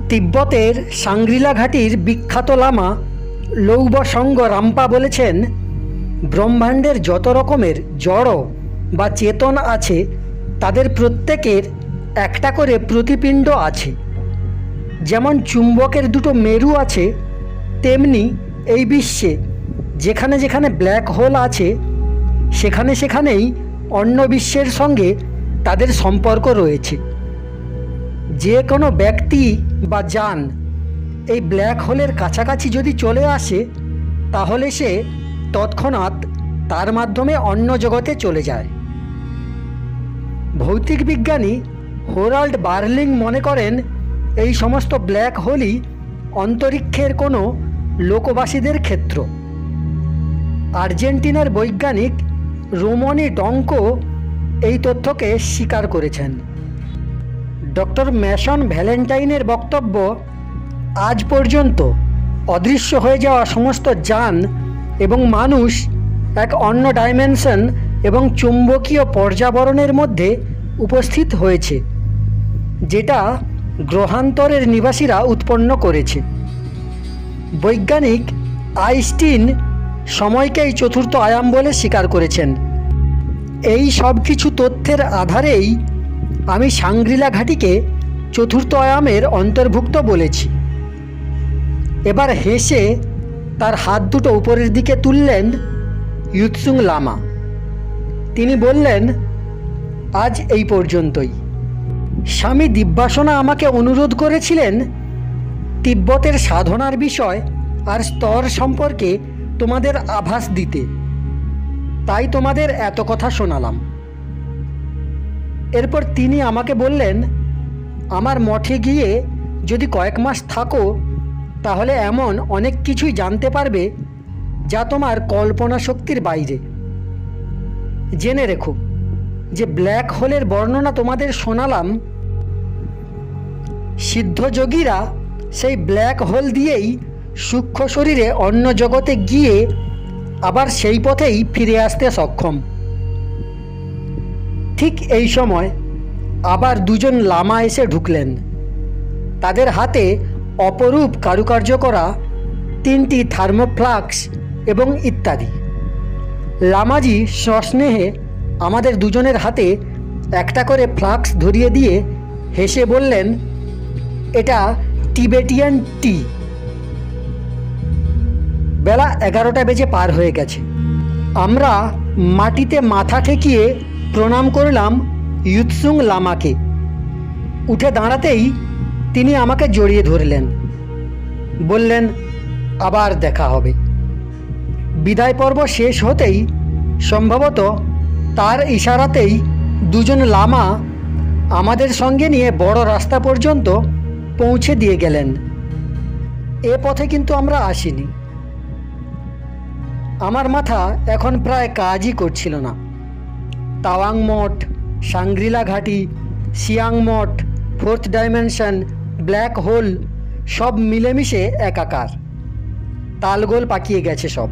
তিব্বতের সাংগ্রিলা ঘাটির বিখ্যাত লামা লৌবসঙ্গ রামপা বলেছেন, ব্রহ্মাণ্ডের যত রকমের জড় বা চেতন আছে তাদের প্রত্যেকের একটা করে প্রতিপিণ্ড আছে। যেমন চুম্বকের দুটো মেরু আছে, তেমনি এই বিশ্বে যেখানে যেখানে ব্ল্যাক হোল আছে সেখানে সেখানেই অন্য বিশ্বের সঙ্গে তাদের সম্পর্ক রয়েছে। যে কোনো ব্যক্তি বা যান এই ব্ল্যাক হোলের কাছাকাছি যদি চলে আসে তাহলে সে তৎক্ষণাৎ তার মাধ্যমে অন্য জগতে চলে যায়। ভৌতিক বিজ্ঞানী হোরাল্ড বার্লিং মনে করেন এই সমস্ত ব্ল্যাক হোলই অন্তরিক্ষের কোনো লোকবাসীদের ক্ষেত্র। আর্জেন্টিনার বৈজ্ঞানিক রোমনি ডঙ্কো এই তথ্যকে স্বীকার করেছেন। ডক্টর ম্যাসন ভ্যালেন্টাইনের বক্তব্য, আজ পর্যন্ত অদৃশ্য হয়ে যাওয়া সমস্ত যান এবং মানুষ এক অন্য ডাইমেনশন এবং চুম্বকীয় পর্যাবরণের মধ্যে উপস্থিত হয়েছে, যেটা গ্রহান্তরের নিবাসীরা উৎপন্ন করেছে। বৈজ্ঞানিক আইনস্টাইন সময়কেই চতুর্থ আয়াম বলে স্বীকার করেছেন। এই সব কিছু তথ্যের আধারেই আমি সাংগ্রিলা ঘাটিকে চতুর্থ আয়ামের অন্তর্ভুক্ত বলেছি। এবার হেসে তার হাত দুটো উপরের দিকে তুললেন ইয়ুতসুং লামা। তিনি বললেন, আজ এই পর্যন্তই। স্বামী দিব্যাসনা আমাকে অনুরোধ করেছিলেন তিব্বতের সাধনার বিষয় আর স্তর সম্পর্কে তোমাদের আভাস দিতে, তাই তোমাদের এত কথা শোনালাম। এরপর তিনি আমাকে বললেন, আমার মঠে গিয়ে যদি কয়েক মাস থাকো তাহলে এমন অনেক কিছুই জানতে পারবে যা তোমার কল্পনা শক্তির বাইরে। জেনে রেখো যে ব্ল্যাক হোলের বর্ণনা তোমাদের শোনালাম, সিদ্ধযোগীরা সেই ব্ল্যাক হোল দিয়েই সূক্ষ্ম শরীরে অন্য জগতে গিয়ে আবার সেই পথেই ফিরে আসতে সক্ষম। ঠিক এই সময় আবার দুজন লামা এসে ঢুকলেন। তাদের হাতে অপরূপ কারুকার্য করা 3টি থার্মোফ্লাস্ক এবং ইত্যাদি। লামাজি সস্নেহে আমাদের দুজনের হাতে একটা করে ফ্লাস্ক ধরিয়ে দিয়ে হেসে বললেন, এটা টিবেটিয়ান টি। বেলা 11টা বেজে পার হয়ে গেছে। আমরা মাটিতে মাথা ঠেকিয়ে প্রণাম করলাম ইয়ুতসুং লামাকে। উঠে দাঁড়াতেই তিনি আমাকে জড়িয়ে ধরলেন, বললেন, আবার দেখা হবে। বিদায় পর্ব শেষ হতেই সম্ভবত তার ইশারাতেই দুজন লামা আমাদের সঙ্গে নিয়ে বড় রাস্তা পর্যন্ত পৌঁছে দিয়ে গেলেন। এ পথে কিন্তু আমরা আসিনি। আমার মাথা এখন প্রায় কাজই করছিল না। তাওয়াং মঠ, সাংগ্রিলা ঘাটি, সিয়াং মঠ, 4th ডাইমেনশন, ব্ল্যাক হোল সব মিলেমিশে একাকার। তালগোল পাকিয়ে গেছে সব।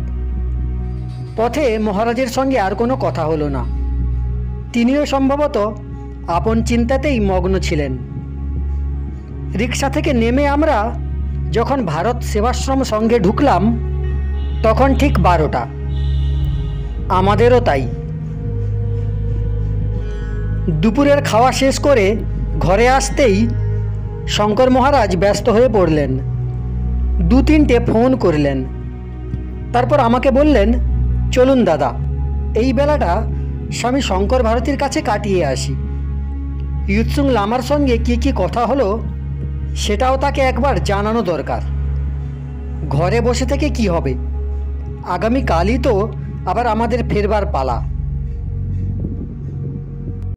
পথে মহারাজের সঙ্গে আর কোনো কথা হলো না। তিনিও সম্ভবত আপন চিন্তাতেই মগ্ন ছিলেন। রিক্সা থেকে নেমে আমরা যখন ভারত সেবাশ্রম সঙ্গে ঢুকলাম তখন ঠিক 12টা। আমাদেরও তাই। দুপুরের খাওয়া শেষ করে ঘরে আসতেই শঙ্কর মহারাজ ব্যস্ত হয়ে পড়লেন। 2-3টে ফোন করলেন। তারপর আমাকে বললেন, চলুন দাদা, এই বেলাটা স্বামী শঙ্কর ভারতীর কাছে কাটিয়ে আসি। ইয়ুতসুং লামার সঙ্গে কি কথা হলো সেটাও তাকে একবার জানানো দরকার। ঘরে বসে থেকে কি হবে? আগামীকালই তো আবার আমাদের ফেরবার পালা।